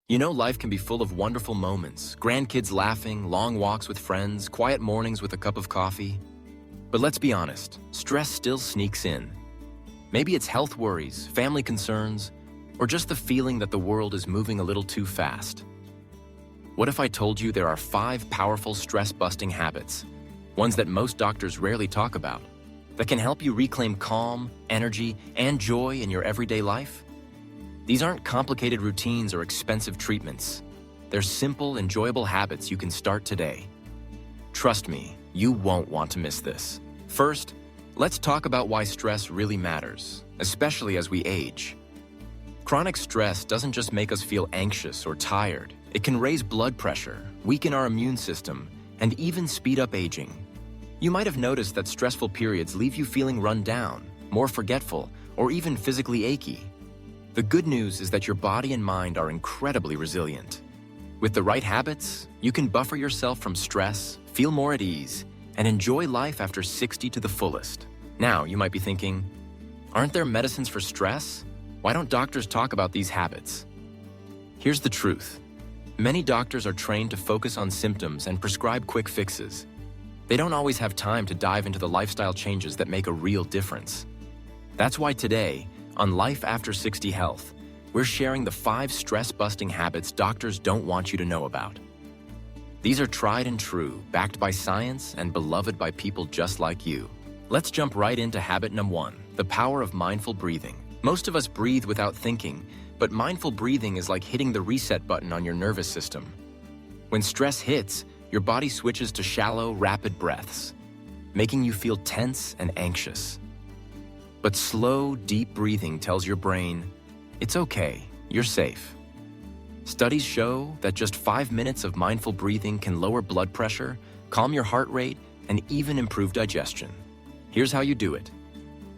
You know, life can be full of wonderful moments, grandkids laughing, long walks with friends, quiet mornings with a cup of coffee. But let's be honest, stress still sneaks in. Maybe it's health worries, family concerns, or just the feeling that the world is moving a little too fast. What if I told you there are 5 powerful stress-busting habits, ones that most doctors rarely talk about, that can help you reclaim calm, energy, and joy in your everyday life? These aren't complicated routines or expensive treatments. They're simple, enjoyable habits you can start today. Trust me, you won't want to miss this. First, let's talk about why stress really matters, especially as we age. Chronic stress doesn't just make us feel anxious or tired. It can raise blood pressure, weaken our immune system, and even speed up aging. You might have noticed that stressful periods leave you feeling run down, more forgetful, or even physically achy. The good news is that your body and mind are incredibly resilient. With the right habits, you can buffer yourself from stress, feel more at ease, and enjoy life after 60 to the fullest. Now, you might be thinking, aren't there medicines for stress? Why don't doctors talk about these habits? Here's the truth. Many doctors are trained to focus on symptoms and prescribe quick fixes. They don't always have time to dive into the lifestyle changes that make a real difference. That's why today, on Life After 60 Health, we're sharing the 5 stress-busting habits doctors don't want you to know about. These are tried and true, backed by science and beloved by people just like you. Let's jump right into habit number 1, the power of mindful breathing. Most of us breathe without thinking, but mindful breathing is like hitting the reset button on your nervous system. When stress hits, your body switches to shallow, rapid breaths, making you feel tense and anxious. But slow, deep breathing tells your brain, it's okay, you're safe. Studies show that just 5 minutes of mindful breathing can lower blood pressure, calm your heart rate, and even improve digestion. Here's how you do it.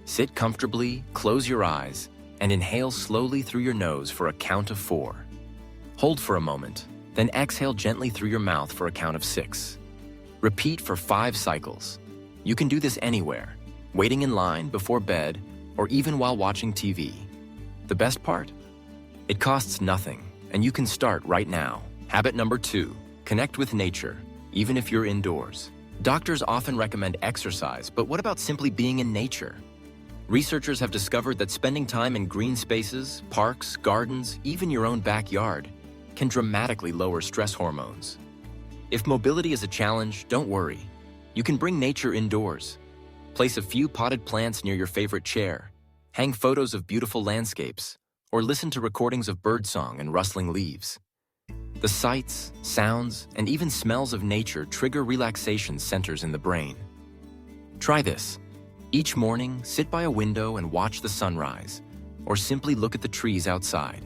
Sit comfortably, close your eyes, and inhale slowly through your nose for a count of 4. Hold for a moment, then exhale gently through your mouth for a count of 6. Repeat for 5 cycles. You can do this anywhere, waiting in line, before bed, or even while watching TV. The best part? It costs nothing, and you can start right now. Habit number 2, connect with nature, even if you're indoors. Doctors often recommend exercise, but what about simply being in nature? Researchers have discovered that spending time in green spaces, parks, gardens, even your own backyard, can dramatically lower stress hormones. If mobility is a challenge, don't worry. You can bring nature indoors. Place a few potted plants near your favorite chair, hang photos of beautiful landscapes, or listen to recordings of birdsong and rustling leaves. The sights, sounds, and even smells of nature trigger relaxation centers in the brain. Try this. Each morning, sit by a window and watch the sunrise, or simply look at the trees outside.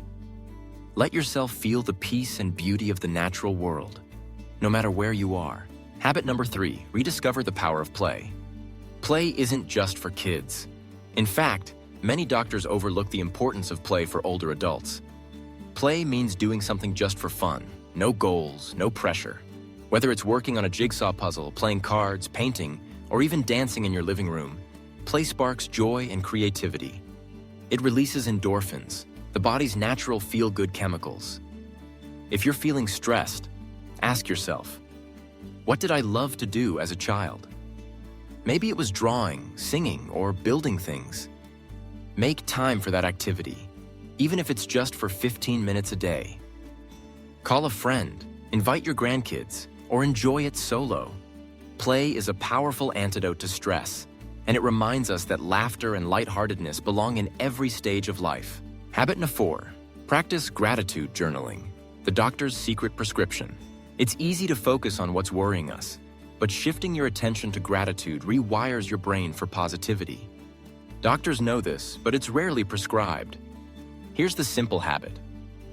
Let yourself feel the peace and beauty of the natural world, no matter where you are. Habit number 3, rediscover the power of play. Play isn't just for kids. In fact, many doctors overlook the importance of play for older adults. Play means doing something just for fun, no goals, no pressure. Whether it's working on a jigsaw puzzle, playing cards, painting, or even dancing in your living room, play sparks joy and creativity. It releases endorphins, the body's natural feel-good chemicals. If you're feeling stressed, ask yourself, what did I love to do as a child? Maybe it was drawing, singing, or building things. Make time for that activity, even if it's just for 15 minutes a day. Call a friend, invite your grandkids, or enjoy it solo. Play is a powerful antidote to stress, and it reminds us that laughter and lightheartedness belong in every stage of life. Habit number 4, practice gratitude journaling, the doctor's secret prescription. It's easy to focus on what's worrying us, but shifting your attention to gratitude rewires your brain for positivity. Doctors know this, but it's rarely prescribed. Here's the simple habit.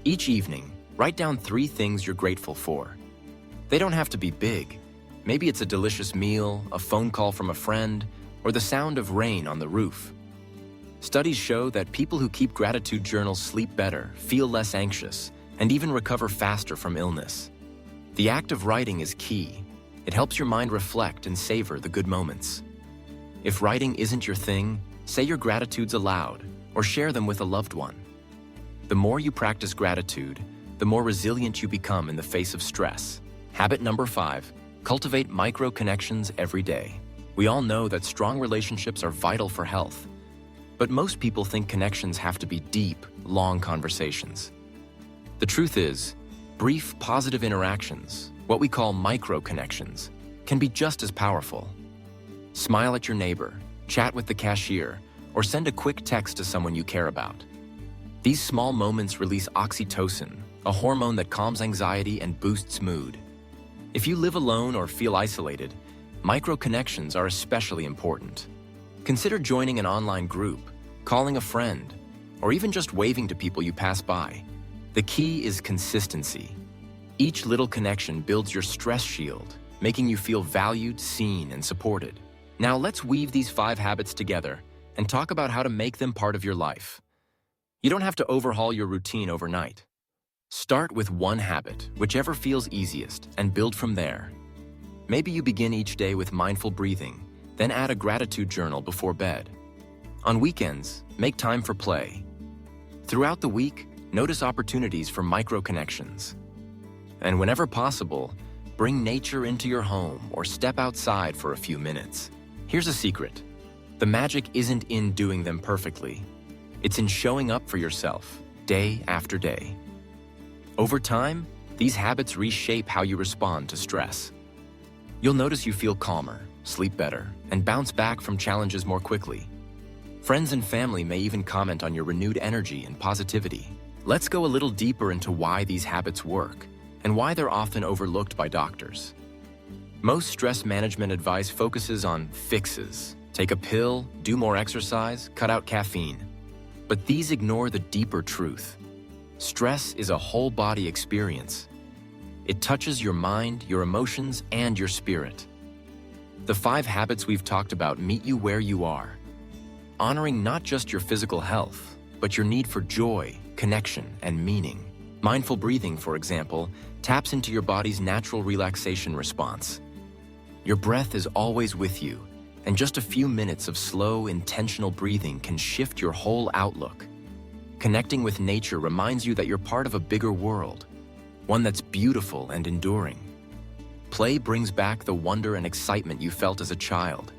Each evening, write down 3 things you're grateful for. They don't have to be big. Maybe it's a delicious meal, a phone call from a friend, or the sound of rain on the roof. Studies show that people who keep gratitude journals sleep better, feel less anxious, and even recover faster from illness. The act of writing is key. It helps your mind reflect and savor the good moments. If writing isn't your thing, say your gratitudes aloud or share them with a loved one. The more you practice gratitude, the more resilient you become in the face of stress. Habit number 5, cultivate micro connections every day. We all know that strong relationships are vital for health, but most people think connections have to be deep, long conversations. The truth is, brief, positive interactions, what we call micro connections, can be just as powerful. Smile at your neighbor, chat with the cashier, or send a quick text to someone you care about. These small moments release oxytocin, a hormone that calms anxiety and boosts mood. If you live alone or feel isolated, micro connections are especially important. Consider joining an online group, calling a friend, or even just waving to people you pass by. The key is consistency. Each little connection builds your stress shield, making you feel valued, seen, and supported. Now let's weave these 5 habits together and talk about how to make them part of your life. You don't have to overhaul your routine overnight. Start with one habit, whichever feels easiest, and build from there. Maybe you begin each day with mindful breathing, then add a gratitude journal before bed. On weekends, make time for play. Throughout the week, notice opportunities for micro-connections. And whenever possible, bring nature into your home or step outside for a few minutes. Here's a secret. The magic isn't in doing them perfectly. It's in showing up for yourself, day after day. Over time, these habits reshape how you respond to stress. You'll notice you feel calmer, sleep better, and bounce back from challenges more quickly. Friends and family may even comment on your renewed energy and positivity. Let's go a little deeper into why these habits work and why they're often overlooked by doctors. Most stress management advice focuses on fixes. Take a pill, do more exercise, cut out caffeine. But these ignore the deeper truth. Stress is a whole-body experience. It touches your mind, your emotions, and your spirit. The 5 habits we've talked about meet you where you are, honoring not just your physical health, but your need for joy, connection, and meaning. Mindful breathing, for example, taps into your body's natural relaxation response. Your breath is always with you, and just a few minutes of slow, intentional breathing can shift your whole outlook. Connecting with nature reminds you that you're part of a bigger world, one that's beautiful and enduring. Play brings back the wonder and excitement you felt as a child,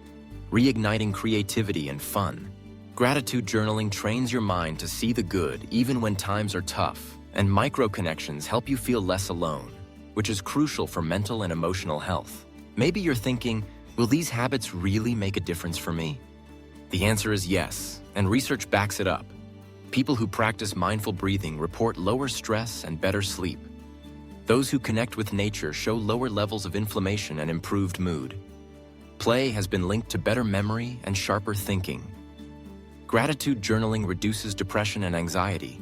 reigniting creativity and fun. Gratitude journaling trains your mind to see the good even when times are tough, and micro-connections help you feel less alone, which is crucial for mental and emotional health. Maybe you're thinking, will these habits really make a difference for me? The answer is yes, and research backs it up. People who practice mindful breathing report lower stress and better sleep. Those who connect with nature show lower levels of inflammation and improved mood. Play has been linked to better memory and sharper thinking. Gratitude journaling reduces depression and anxiety,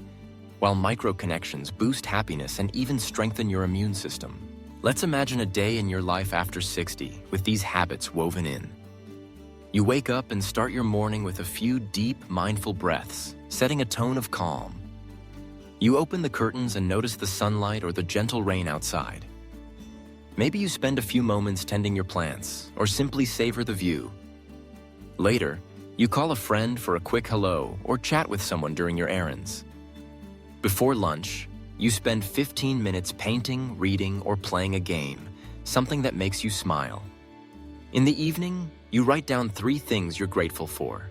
while micro-connections boost happiness and even strengthen your immune system. Let's imagine a day in your life after 60 with these habits woven in. You wake up and start your morning with a few deep, mindful breaths, setting a tone of calm. You open the curtains and notice the sunlight or the gentle rain outside. Maybe you spend a few moments tending your plants or simply savor the view. Later, you call a friend for a quick hello or chat with someone during your errands. Before lunch, you spend 15 minutes painting, reading, or playing a game, something that makes you smile. In the evening, you write down 3 things you're grateful for: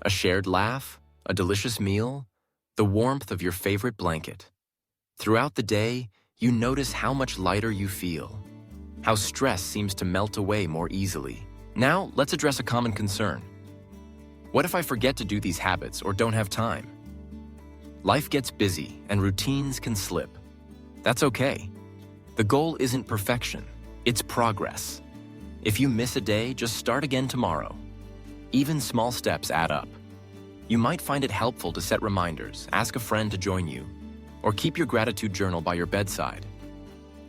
a shared laugh, a delicious meal, the warmth of your favorite blanket. Throughout the day, you notice how much lighter you feel, how stress seems to melt away more easily. Now, let's address a common concern. What if I forget to do these habits or don't have time? Life gets busy and routines can slip. That's okay. The goal isn't perfection, it's progress. If you miss a day, just start again tomorrow. Even small steps add up. You might find it helpful to set reminders, ask a friend to join you, or keep your gratitude journal by your bedside.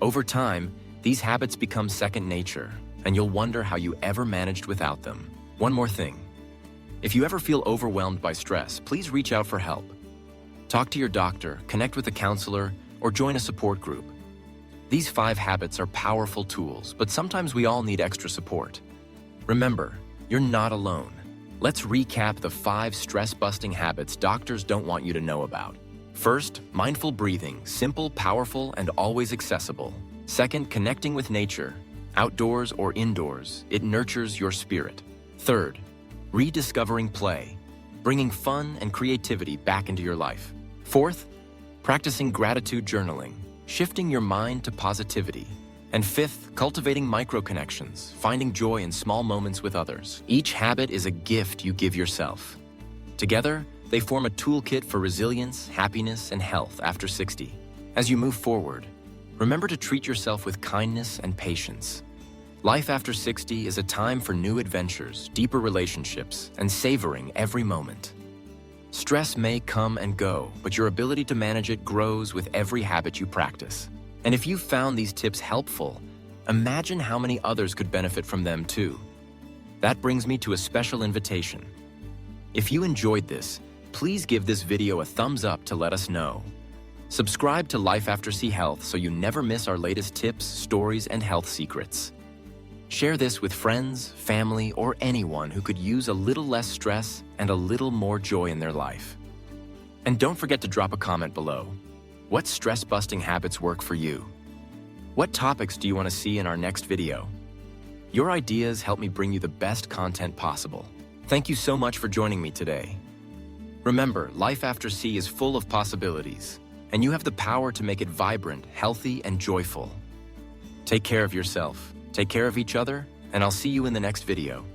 Over time, these habits become second nature, and you'll wonder how you ever managed without them. One more thing. If you ever feel overwhelmed by stress, please reach out for help. Talk to your doctor, connect with a counselor, or join a support group. These 5 habits are powerful tools, but sometimes we all need extra support. Remember, you're not alone. Let's recap the 5 stress-busting habits doctors don't want you to know about. First, mindful breathing, simple, powerful, and always accessible. Second, connecting with nature, outdoors or indoors, it nurtures your spirit. Third, rediscovering play, bringing fun and creativity back into your life. Fourth, practicing gratitude journaling, shifting your mind to positivity. And fifth, cultivating micro-connections, finding joy in small moments with others. Each habit is a gift you give yourself. Together, they form a toolkit for resilience, happiness, and health after 60. As you move forward, remember to treat yourself with kindness and patience. Life after 60 is a time for new adventures, deeper relationships, and savoring every moment. Stress may come and go, but your ability to manage it grows with every habit you practice. And if you found these tips helpful, imagine how many others could benefit from them too. That brings me to a special invitation. If you enjoyed this, please give this video a thumbs up to let us know. Subscribe to Life After C Health so you never miss our latest tips, stories, and health secrets. Share this with friends, family, or anyone who could use a little less stress and a little more joy in their life. And don't forget to drop a comment below. What stress-busting habits work for you? What topics do you want to see in our next video? Your ideas help me bring you the best content possible. Thank you so much for joining me today. Remember, Life After C is full of possibilities, and you have the power to make it vibrant, healthy, and joyful. Take care of yourself, take care of each other, and I'll see you in the next video.